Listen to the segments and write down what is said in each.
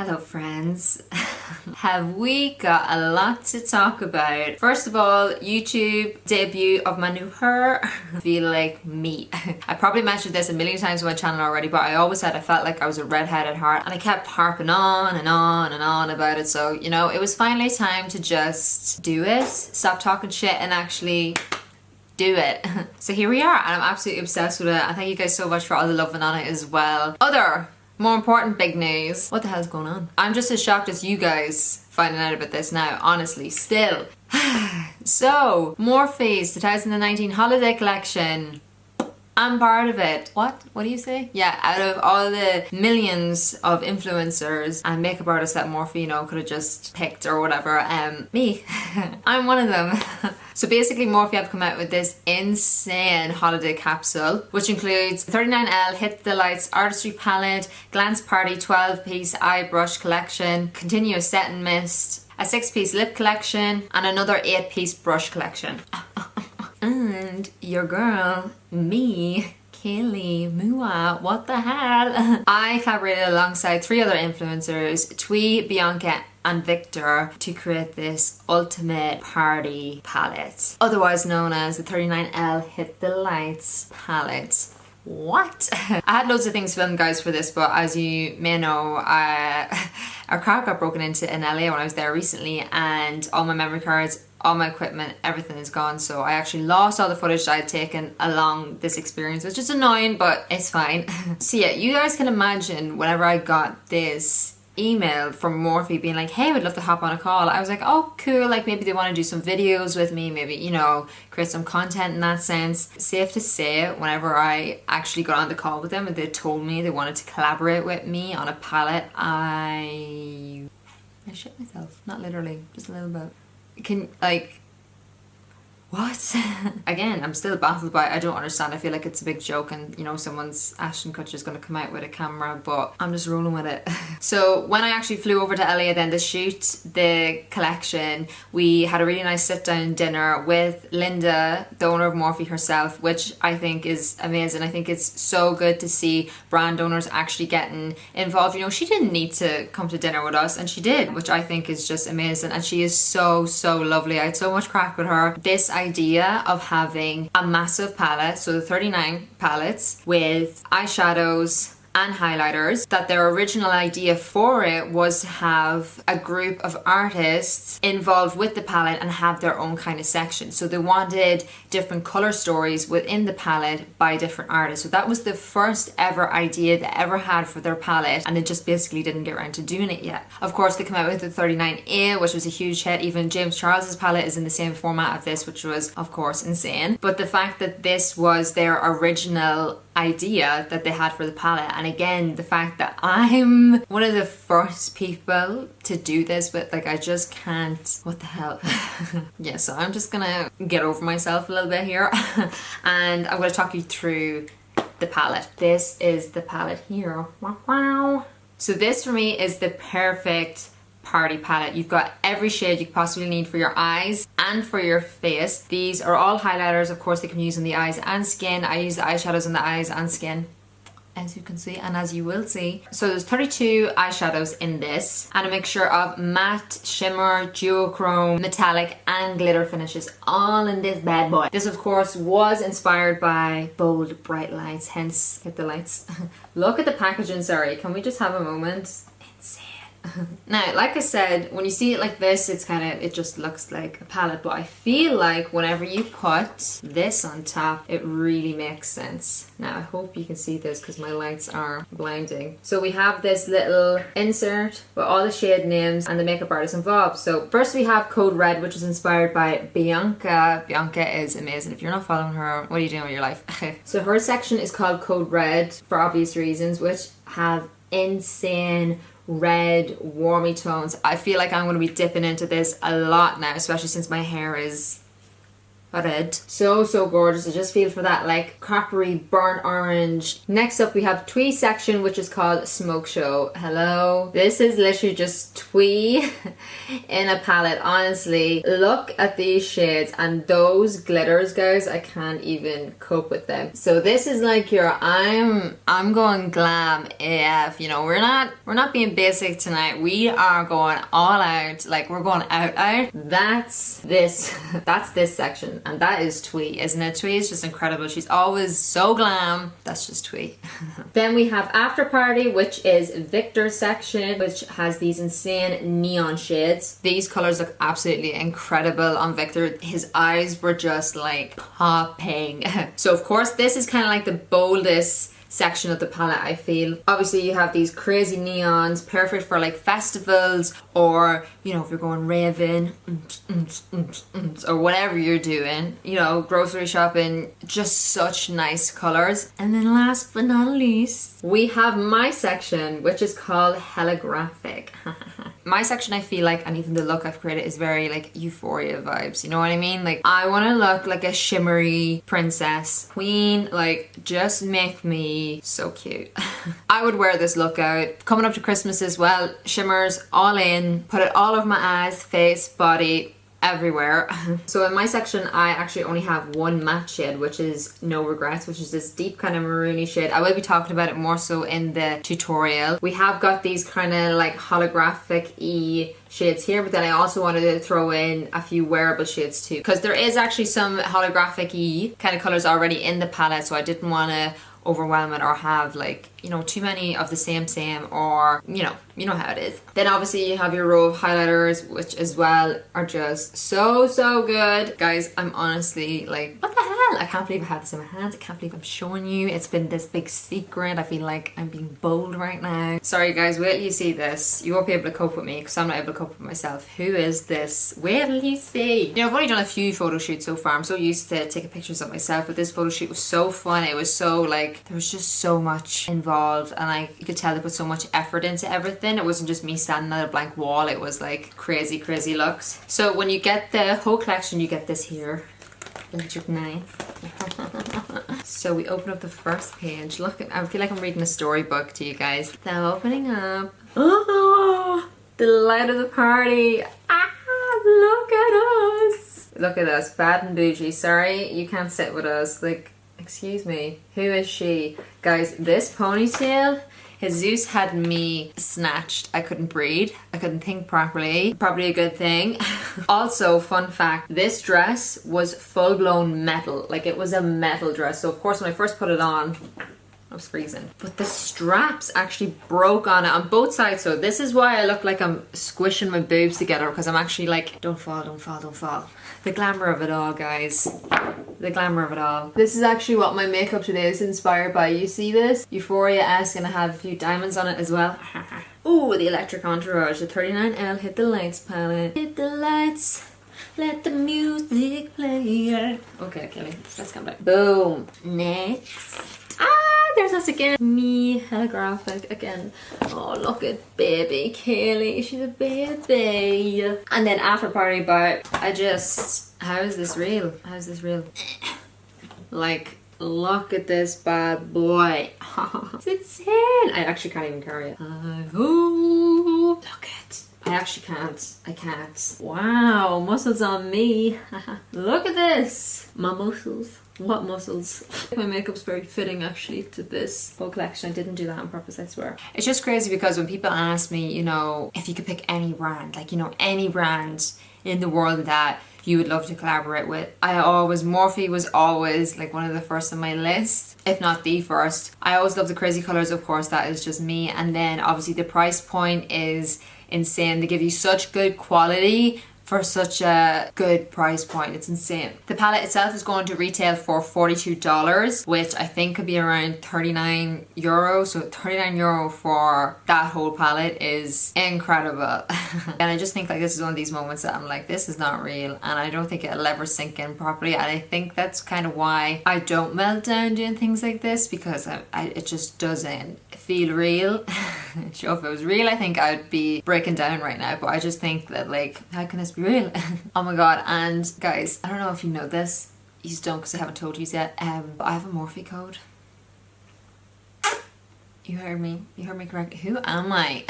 Hello friends. Have we got a lot to talk about? First of all, YouTube debut of my new hair. Feel like me. I probably mentioned this a million times on my channel already, but I always said I felt like I was a redhead at heart, and I kept harping on and on and on about it. So, you know, it was finally time to just do it. Stop talking shit and actually do it. So here we are, and I'm absolutely obsessed with it. And thank you guys so much for all the loving on it as well. More important big news. What the hell's going on? I'm just as shocked as you guys finding out about this now, honestly, still. So, Morphe's 2019 holiday collection. I'm part of it. What? What do you say? Yeah, out of all the millions of influencers and makeup artists that Morphe, you know, could have just picked or whatever, me. I'm one of them. So basically Morphe have come out with this insane holiday capsule, which includes 39L Hit the Lights Artistry Palette, Glance Party 12-piece eye brush collection, Continuous Set and Mist, a 6-piece lip collection, and another 8-piece brush collection. And your girl, me, Keilidh, Mua, what the hell? I collaborated alongside 3 other influencers, Twee, Bianca, and Victor, to create this ultimate party palette, otherwise known as the 39L Hit the Lights palette. What? I had loads of things filmed, guys, for this, but as you may know, our car got broken into in LA when I was there recently, and all my memory cards, all my equipment, everything is gone. So I actually lost all the footage I had taken along this experience, which is annoying, but it's fine. So yeah, you guys can imagine whenever I got this email from Morphe being like, hey, we'd love to hop on a call. I was like, oh cool, like maybe they want to do some videos with me, maybe, you know, create some content in that sense. Safe to say, whenever I actually got on the call with them and they told me they wanted to collaborate with me on a palette, I shit myself. Not literally, just a little bit. What? Again, I'm still baffled by it. I don't understand. I feel like it's a big joke and, you know, someone's Ashton Kutcher's gonna come out with a camera, but I'm just rolling with it. So when I actually flew over to LA then to shoot the collection, we had a really nice sit down dinner with Linda, the owner of Morphe herself, which I think is amazing. I think it's so good to see brand owners actually getting involved. You know, she didn't need to come to dinner with us, and she did, which I think is just amazing. And she is so, so lovely. I had so much crack with her. This idea of having a massive palette, so the 39 palettes with eyeshadows and highlighters, that their original idea for it was to have a group of artists involved with the palette and have their own kind of section. So they wanted different color stories within the palette by different artists. So that was the first ever idea they ever had for their palette, and they just basically didn't get around to doing it yet. Of course, they came out with the 39A, which was a huge hit. Even James Charles's palette is in the same format of this, which was of course insane. But the fact that this was their original idea that they had for the palette, and again the fact that I'm one of the first people to do this, but like I just can't, what the hell. Yeah, so I'm just gonna get over myself a little bit here and I'm gonna talk you through the palette. This is the palette here. Wow. So this for me is the perfect party palette. You've got every shade you could possibly need for your eyes and for your face. These are all highlighters, of course they can use on the eyes and skin. I use the eyeshadows on the eyes and skin, as you can see and as you will see. So there's 32 eyeshadows in this, and a mixture of matte, shimmer, duochrome, metallic and glitter finishes all in this bad boy. This of course was inspired by bold bright lights, hence Hit the Lights. Look at the packaging, sorry, can we just have a moment? Insane. Now, like I said, when you see it like this, it just looks like a palette, but I feel like whenever you put this on top, it really makes sense. Now, I hope you can see this because my lights are blinding. So we have this little insert with all the shade names and the makeup artists involved. So first we have Code Red, which is inspired by Bianca. Bianca is amazing. If you're not following her, what are you doing with your life? So her section is called Code Red for obvious reasons, which have insane red warmy tones. I feel like I'm going to be dipping into this a lot now, especially since my hair is red. So gorgeous. I just feel for that like coppery burnt orange. Next up we have Twee section, which is called Smoke Show. Hello. This is literally just Twee in a palette. Honestly, look at these shades and those glitters, guys. I can't even cope with them. So this is like your I'm going glam AF. You know, we're not being basic tonight. We are going all out. Like, we're going out. That's this section. And that is Twee, isn't it? Twee is just incredible. She's always so glam. That's just Twee. Then we have After Party, which is Victor's section, which has these insane neon shades. These colors look absolutely incredible on Victor. His eyes were just like popping. So of course this is kind of like the boldest section of the palette, I feel. Obviously you have these crazy neons, perfect for like festivals, or you know, if you're going raving or whatever you're doing, you know, grocery shopping. Just such nice colors. And then last but not least, we have my section, which is called Holographic. My section, I feel like, and even the look I've created, is very like Euphoria vibes, you know what I mean? Like, I want to look like a shimmery princess queen. Like, just make me so cute. I would wear this look out coming up to Christmas as well. Shimmers all in, put it all over my eyes, face, body, everywhere. So in my section I actually only have one matte shade, which is No Regrets, which is this deep kind of maroony shade. I will be talking about it more so in the tutorial. We have got these kind of like holographic-y shades here, but then I also wanted to throw in a few wearable shades too, because there is actually some holographic-y kind of colors already in the palette, so I didn't want to overwhelm it or have like, you know, too many of the same, or you know how it is. Then obviously you have your row of highlighters, which as well are just so good. Guys, I'm honestly like, what the hell? I can't believe I have this in my hands. I can't believe I'm showing you. It's been this big secret. I feel like I'm being bold right now. Sorry guys, wait till you see this. You won't be able to cope with me because I'm not able to cope with myself. Who is this? Wait till you see. You know, I've only done a few photo shoots so far. I'm so used to taking pictures of myself, but this photo shoot was so fun. It was so like, there was just so much involved, and you could tell they put so much effort into everything. It wasn't just me standing at a blank wall. It was like crazy looks. So when you get the whole collection, you get this here. Electric knife. So we open up the first page. Look, I feel like I'm reading a storybook to you guys. Now opening up. Oh, the light of the party. Ah, look at us. Look at us, bad and bougie. Sorry, you can't sit with us. Like, excuse me, who is she? Guys, this ponytail, Jesus had me snatched. I couldn't breathe. I couldn't think properly. Probably a good thing. Also, fun fact, this dress was full-blown metal. Like, it was a metal dress. So of course when I first put it on, I was freezing. But the straps actually broke on it on both sides. So this is why I look like I'm squishing my boobs together, because I'm actually like, don't fall, don't fall, don't fall. The glamour of it all, guys. The glamour of it all. This is actually what my makeup today is inspired by. You see this? Euphoria-esque, and I have a few diamonds on it as well. Ooh, the electric entourage. The 39L Hit the Lights palette. Hit the lights. Let the music play. Okay, Kelly, let's come back. Boom. Next. There's us again. Me, holographic again. Oh, look at baby Keilidh. She's a baby. And then After Party, but how is this real? How is this real? Like, look at this bad boy. It's insane. I actually can't even carry it. Look at. I actually can't. I can't. Wow, muscles on me. Look at this. My muscles. What muscles? My makeup's very fitting actually to this whole collection. I didn't do that on purpose, I swear. It's just crazy because when people ask me, you know, if you could pick any brand, like, you know, any brand in the world that you would love to collaborate with, Morphe was always like one of the first on my list, if not the first. I always love the crazy colors, of course, that is just me. And then obviously the price point is insane. They give you such good quality for such a good price point. It's insane. The palette itself is going to retail for $42, which I think could be around 39 euros. So 39 euro for that whole palette is incredible. And I just think like this is one of these moments that I'm like, this is not real, and I don't think it'll ever sink in properly. And I think that's kind of why I don't melt down doing things like this, because it just doesn't feel real. So if it was real, I think I'd be breaking down right now, but I just think that like, how can this be real? Oh my god. And guys, I don't know if you know this, you don't because I haven't told you yet, but I have a Morphe code. You heard me correct. Who am I?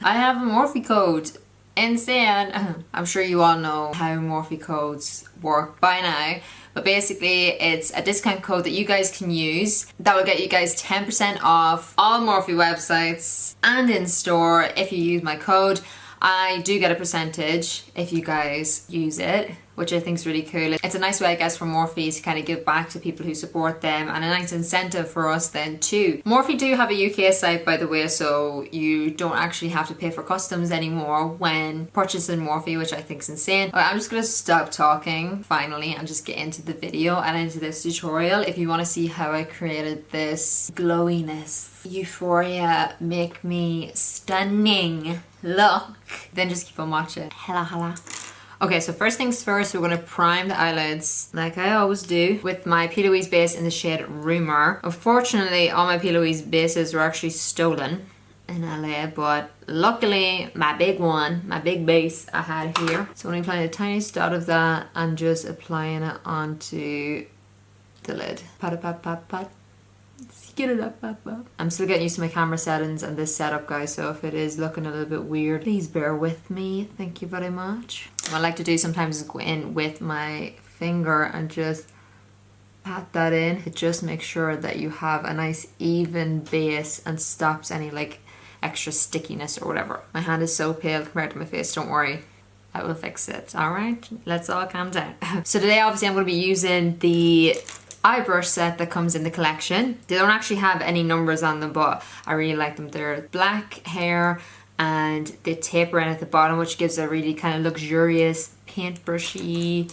I have a Morphe code. Insane. I'm sure you all know how Morphe codes work by now, but basically it's a discount code that you guys can use that will get you guys 10% off all Morphe websites and in store if you use my code. I do get a percentage if you guys use it, which I think is really cool. It's a nice way, I guess, for Morphe to kind of give back to people who support them, and a nice incentive for us then too. Morphe do have a UK site, by the way, so you don't actually have to pay for customs anymore when purchasing Morphe, which I think is insane. Okay, I'm just gonna stop talking finally and just get into the video and into this tutorial. If you want to see how I created this glowiness, euphoria, make me stunning look, then just keep on watching. Hella. Okay, so first things first, we're going to prime the eyelids like I always do with my P. Louise base in the shade Rumor. Unfortunately, all my P. Louise bases were actually stolen in LA, but luckily my big one, my big base I had here. So I'm applying a tiny dot of that and just applying it onto the lid. Pat. Get it up. I'm still getting used to my camera settings and this setup, guys, so if it is looking a little bit weird, please bear with me. Thank you very much. What I like to do sometimes is go in with my finger and just pat that in. It just makes sure that you have a nice even base and stops any like extra stickiness or whatever. My hand is so pale compared to my face, don't worry. I will fix it, alright? Let's all calm down. So today obviously I'm going to be using the eye brush set that comes in the collection. They don't actually have any numbers on them, but I really like them. They're black hair and they taper in at the bottom, which gives a really kind of luxurious paintbrushy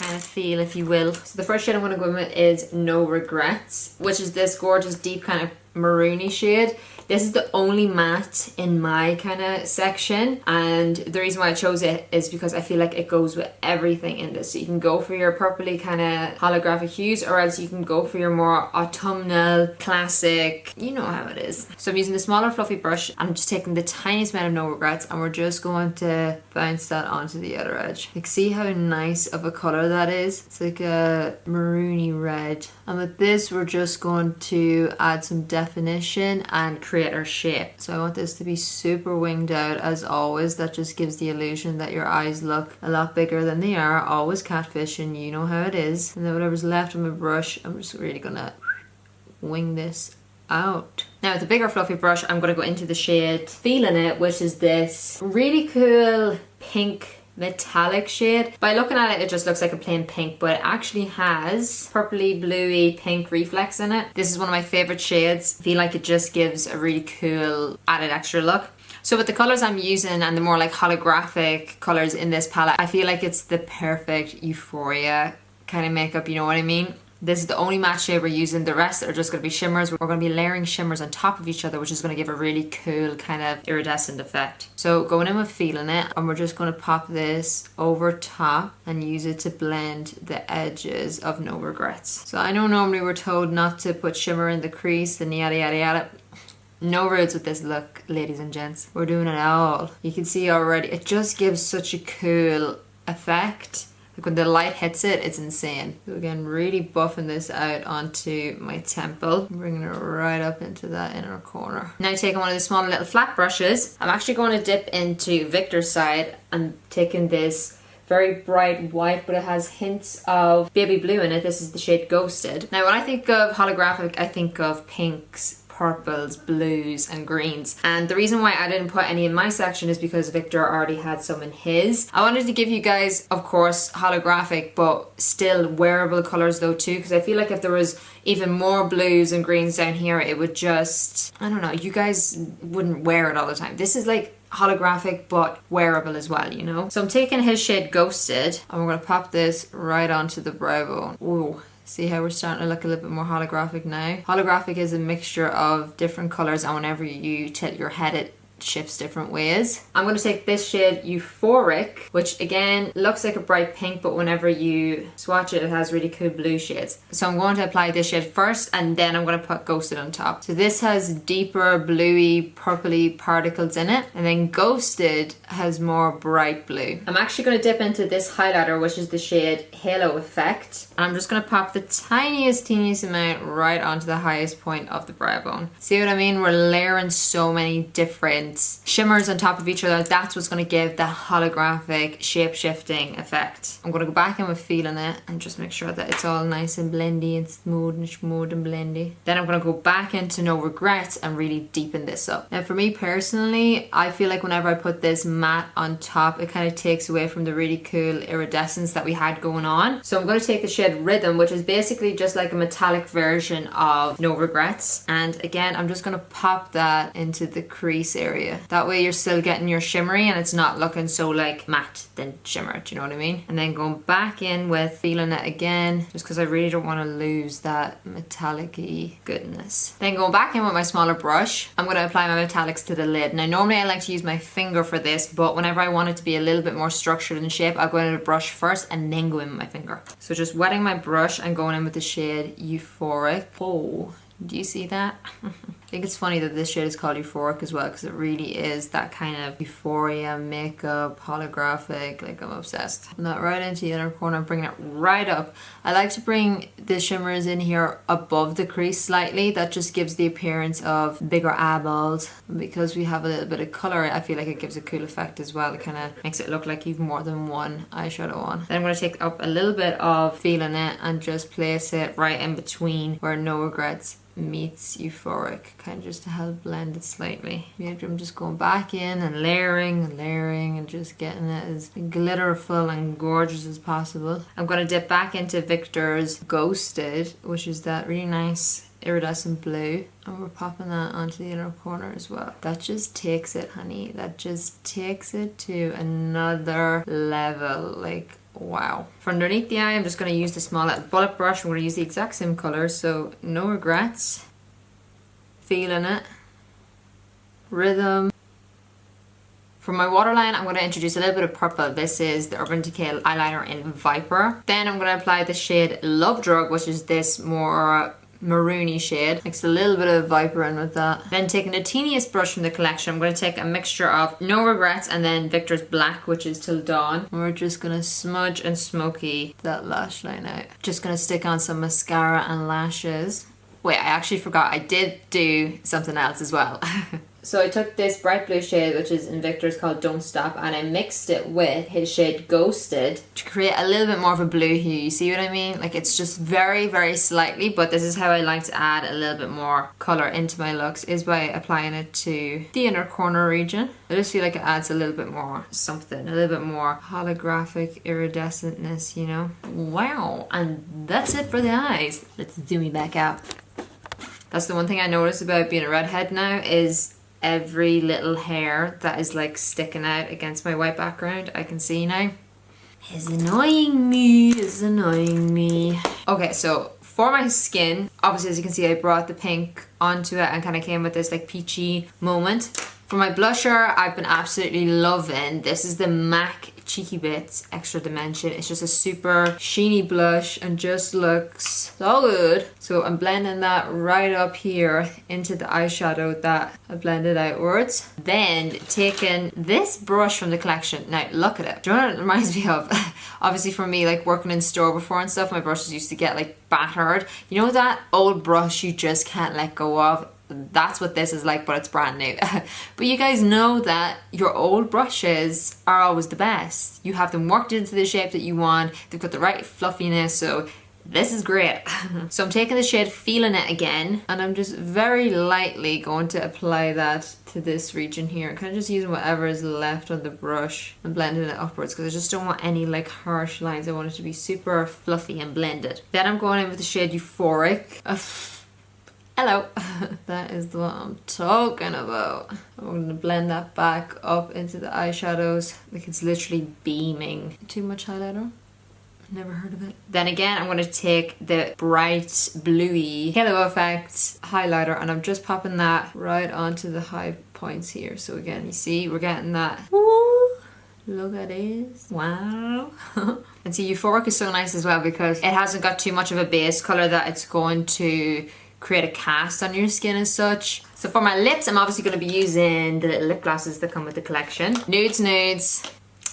kind of feel, if you will. So the first shade I'm going to go with is No Regrets, which is this gorgeous deep kind of maroony shade. This is the only matte in my kind of section, and the reason why I chose it is because I feel like it goes with everything in this. So you can go for your purpley kind of holographic hues, or else you can go for your more autumnal, classic, you know how it is. So I'm using the smaller fluffy brush, and I'm just taking the tiniest amount of No Regrets, and we're just going to bounce that onto the other edge. Like, see how nice of a color that is? It's like a maroony red. And with this, we're just going to add some definition and create our shape. So I want this to be super winged out as always. That just gives the illusion that your eyes look a lot bigger than they are. Always catfishing, you know how it is. And then whatever's left of my brush, I'm just really gonna wing this out. Now with the bigger fluffy brush, I'm gonna go into the shade Feeling It, which is this really cool pink metallic shade. By looking at it, it just looks like a plain pink, but it actually has purpley bluey pink reflex in it. This is one of my favorite shades. I feel like it just gives a really cool added extra look. So with the colors I'm using and the more like holographic colors in this palette, I feel like it's the perfect euphoria kind of makeup, you know what I mean? This is the only matte shade we're using. The rest are just going to be shimmers. We're going to be layering shimmers on top of each other, which is going to give a really cool kind of iridescent effect. So going in with Feeling It, and we're just going to pop this over top and use it to blend the edges of No Regrets. So I know normally we're told not to put shimmer in the crease and yada yada yada. No rules with this look, ladies and gents. We're doing it all. You can see already, it just gives such a cool effect. Like when the light hits it, it's insane. So again, really buffing this out onto my temple, bringing it right up into that inner corner. Now taking one of the smaller little flat brushes, I'm actually going to dip into Victor's side and taking this very bright white, but it has hints of baby blue in it. This is the shade Ghosted. Now when I think of holographic, I think of pinks, purples, blues and greens, and the reason why I didn't put any in my section is because Victor already had some in his. I wanted to give you guys, of course, holographic but still wearable colors though too, because I feel like if there was even more blues and greens down here, it would just, I don't know, you guys wouldn't wear it all the time. This is like holographic but wearable as well, you know? So I'm taking his shade Ghosted and we're gonna pop this right onto the brow bone. Ooh. See how we're starting to look a little bit more holographic now? Holographic is a mixture of different colors, and whenever you tilt your head, it shifts different ways. I'm going to take this shade Euphoric, which again looks like a bright pink, but whenever you swatch it, it has really cool blue shades. So I'm going to apply this shade first, and then I'm going to put Ghosted on top. So this has deeper bluey purpley particles in it, and then Ghosted has more bright blue. I'm actually going to dip into this highlighter, which is the shade Halo Effect, and I'm just going to pop the teeniest amount right onto the highest point of the brow bone. See what I mean? We're layering so many different shimmers on top of each other. That's what's going to give the holographic shape-shifting effect. I'm going to go back in with Feeling It and just make sure that it's all nice and blendy and smooth and blendy. Then I'm going to go back into No Regrets and really deepen this up. Now for me personally, I feel like whenever I put this matte on top, it kind of takes away from the really cool iridescence that we had going on. So I'm going to take the shade Rhythm, which is basically just like a metallic version of No Regrets. And again, I'm just going to pop that into the crease area. That way you're still getting your shimmery and it's not looking so like matte then shimmer, do you know what I mean? And then going back in with Feeling It again, just because I really don't want to lose that metallic-y goodness. Then going back in with my smaller brush, I'm going to apply my metallics to the lid. Now normally I like to use my finger for this, but whenever I want it to be a little bit more structured in shape, I'll go in with a brush first and then go in with my finger. So just wetting my brush and going in with the shade Euphoric. Oh, do you see that? I think it's funny that this shade is called Euphoric as well, because it really is that kind of euphoria, makeup, holographic, like I'm obsessed. And that right into the inner corner, bringing it right up. I like to bring the shimmers in here above the crease slightly. That just gives the appearance of bigger eyeballs. Because we have a little bit of colour, I feel like it gives a cool effect as well. It kind of makes it look like you've more than one eyeshadow on. Then I'm going to take up a little bit of Feeling It and just place it right in between where No Regrets meets Euphoric, kind of just to help blend it slightly. Maybe I'm just going back in and layering and just getting it as glitterful and gorgeous as possible. I'm going to dip back into Victor's Ghosted, which is that really nice iridescent blue, and we're popping that onto the inner corner as well. That just takes it, honey. That just takes it to another level. Like, wow. For underneath the eye, I'm just going to use the small little bullet brush. I'm going to use the exact same colour, so No Regrets, Feeling It, Rhythm. For my waterline, I'm going to introduce a little bit of purple. This is the Urban Decay eyeliner in Viper. Then I'm going to apply the shade Love Drug, which is this more maroony shade. Mix a little bit of Viper in with that. Then taking the teeniest brush from the collection, I'm going to take a mixture of No Regrets and then Victor's Black, which is Till Dawn. And we're just going to smudge and smoky that lash line out. Just going to stick on some mascara and lashes. Wait, I actually forgot. I did do something else as well. So I took this bright blue shade, which is in Victor's, called Don't Stop, and I mixed it with his shade Ghosted to create a little bit more of a blue hue. You see what I mean? Like, it's just very slightly, but this is how I like to add a little bit more colour into my looks, is by applying it to the inner corner region. I just feel like it adds a little bit more something, a little bit more holographic iridescentness, you know? Wow, and that's it for the eyes. Let's zoom me back out. That's the one thing I noticed about being a redhead now, is every little hair that is like sticking out against my white background, I can see now. It's annoying me. Okay, so for my skin, obviously as you can see, I brought the pink onto it and kind of came with this like peachy moment. For my blusher, I've been absolutely loving, this is the MAC Cheeky Bits Extra Dimension. It's just a super sheeny blush and just looks so good. So I'm blending that right up here into the eyeshadow that I blended outwards. Then taking this brush from the collection. Now look at it. Do you know what it reminds me of? Obviously for me, like working in store before and stuff, my brushes used to get like battered. You know that old brush you just can't let go of? That's what this is like, but it's brand new. But you guys know that your old brushes are always the best. You have them worked into the shape that you want. They've got the right fluffiness, so this is great. So I'm taking the shade Feeling It again, and I'm just very lightly going to apply that to this region here. I'm kind of just using whatever is left on the brush and blending it upwards, because I just don't want any like harsh lines. I want it to be super fluffy and blended. Then I'm going in with the shade Euphoric. Hello. That is what I'm talking about. I'm going to blend that back up into the eyeshadows. Like, it's literally beaming. Too much highlighter? Never heard of it. Then again, I'm going to take the bright bluey Halo Effect highlighter and I'm just popping that right onto the high points here. So again, you see, we're getting that. Woo! Look at this. Wow. And see, Euphoric is so nice as well because it hasn't got too much of a base color that it's going to create a cast on your skin as such. So for my lips, I'm obviously going to be using the little lip glosses that come with the collection. Nudes, nudes.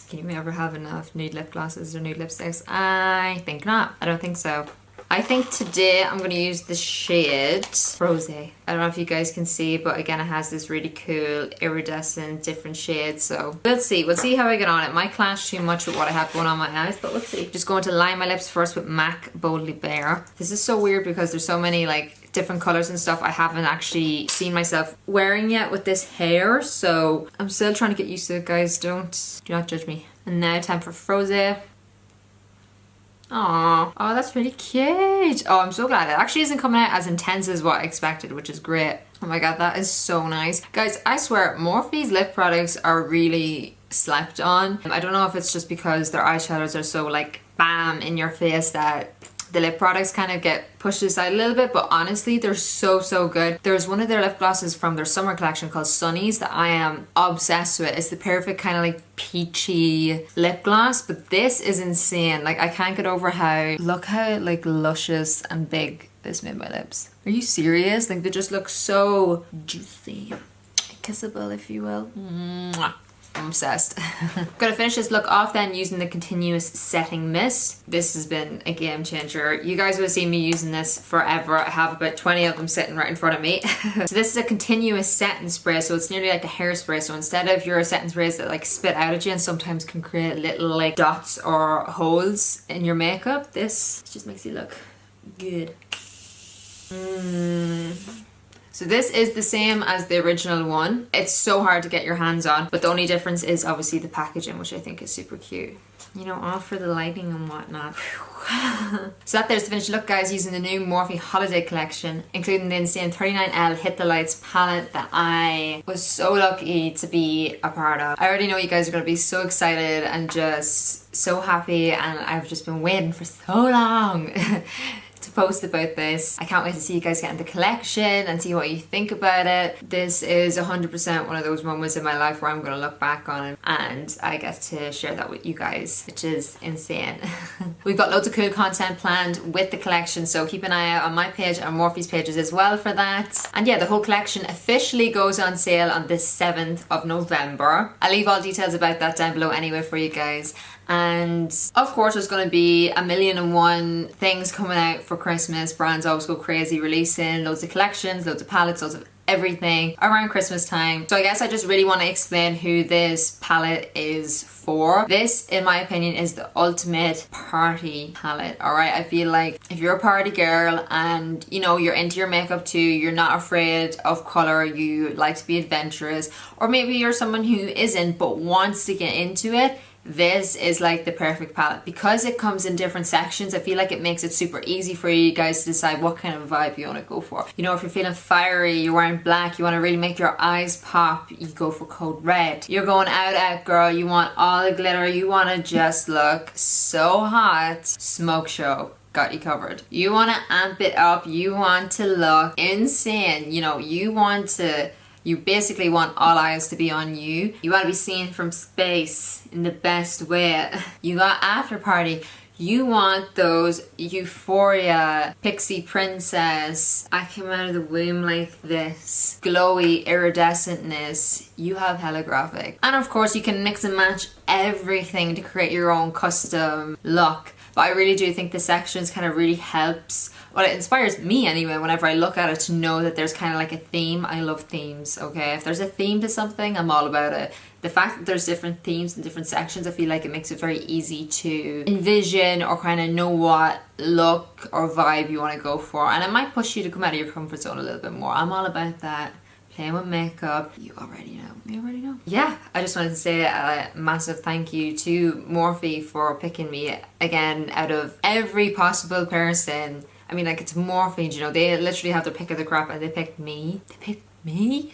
Can you ever have enough nude lip glosses or nude lipsticks? I think not. I don't think so. I think today I'm going to use the shade Rose. I don't know if you guys can see, but again it has this really cool iridescent different shades. So we'll see. We'll see how I get on. It might clash too much with what I have going on my eyes, but we'll see. Just going to line my lips first with MAC Boldly Bare. This is so weird because there's so many like different colors and stuff I haven't actually seen myself wearing yet with this hair, so I'm still trying to get used to it, guys. Do not judge me. And now time for Froze. Aww. Oh, that's really cute. Oh, I'm so glad. It actually isn't coming out as intense as what I expected, which is great. Oh my god, that is so nice. Guys, I swear, Morphe's lip products are really slept on. I don't know if it's just because their eyeshadows are so like bam in your face that the lip products kind of get pushed aside a little bit, but honestly they're so good. There's one of their lip glosses from their summer collection called Sunnies that I am obsessed with. It's the perfect kind of like peachy lip gloss, but this is insane. Like I can't get over look how like luscious and big this made my lips. Are you serious? Like they just look so juicy, kissable if you will. Mwah. I'm obsessed. Gonna finish this look off then using the continuous setting mist. This has been a game changer. You guys would have seen me using this forever. I have about 20 of them sitting right in front of me. So this is a continuous setting spray, so it's nearly like a hairspray. So instead of your setting sprays that like spit out at you and sometimes can create little like dots or holes in your makeup, this just makes you look good. So this is the same as the original one. It's so hard to get your hands on, but the only difference is obviously the packaging, which I think is super cute. You know, all for the lighting and whatnot. So there's the finished look, guys, using the new Morphe holiday collection, including the insane 39L Hit the Lights palette that I was so lucky to be a part of. I already know you guys are going to be so excited and just so happy, and I've just been waiting for so long to post about this. I can't wait to see you guys get in the collection and see what you think about it. This is 100% one of those moments in my life where I'm going to look back on it and I get to share that with you guys, which is insane. We've got loads of cool content planned with the collection, so keep an eye out on my page and Morphe's pages as well for that. And yeah, the whole collection officially goes on sale on the 7th of November. I'll leave all details about that down below anyway for you guys. And of course there's going to be 1,000,001 things coming out for Christmas. Brands always go crazy releasing loads of collections, loads of palettes, loads of everything around Christmas time. So I guess I just really want to explain who this palette is for. This, in my opinion, is the ultimate party palette, alright? I feel like if you're a party girl and you know you're into your makeup too, you're not afraid of colour, you like to be adventurous, or maybe you're someone who isn't but wants to get into it, this is like the perfect palette. Because it comes in different sections, I feel like it makes it super easy for you guys to decide what kind of vibe you want to go for. You know, if you're feeling fiery, you're wearing black, you want to really make your eyes pop, you go for code red. You're going out girl, you want all the glitter, you want to just look so hot, smoke show. Got you covered. You want to amp it up, you want to look insane, you know, you basically want all eyes to be on you. You want to be seen from space in the best way. You got after party. You want those euphoria, pixie princess, I came out of the womb like this, glowy iridescentness. You have hella graphic. And of course you can mix and match everything to create your own custom look. But I really do think the sections kind of really helps. Well, it inspires me anyway whenever I look at it to know that there's kind of like a theme. I love themes, okay? If there's a theme to something, I'm all about it. The fact that there's different themes and different sections, I feel like it makes it very easy to envision or kind of know what look or vibe you want to go for. And it might push you to come out of your comfort zone a little bit more. I'm all about that. Playing with makeup, you already know. You already know. Yeah, I just wanted to say a massive thank you to Morphe for picking me again out of every possible person. I mean, like, it's Morphe, you know, they literally have their pick of the crop and they picked me. They picked me.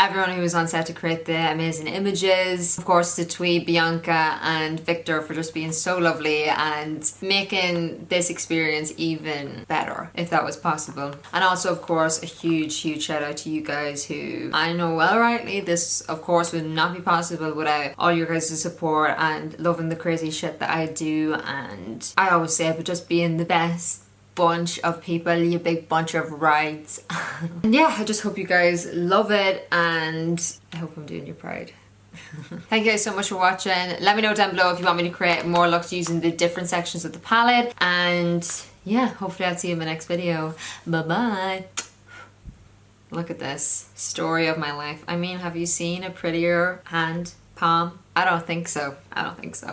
Everyone who was on set to create the amazing images. Of course, to tweet Bianca and Victor for just being so lovely and making this experience even better, if that was possible. And also, of course, a huge shout out to you guys who, I know well rightly, this of course would not be possible without all your guys' support and loving the crazy shit that I do. And I always say, but just being the best bunch of people, you big bunch of rides. And yeah, I just hope you guys love it, and I hope I'm doing you proud. Thank you guys so much for watching. Let me know down below if you want me to create more looks using the different sections of the palette, and yeah, hopefully I'll see you in my next video. Bye bye. Look at this story of my life. I mean, have you seen a prettier hand palm? I don't think so. I don't think so.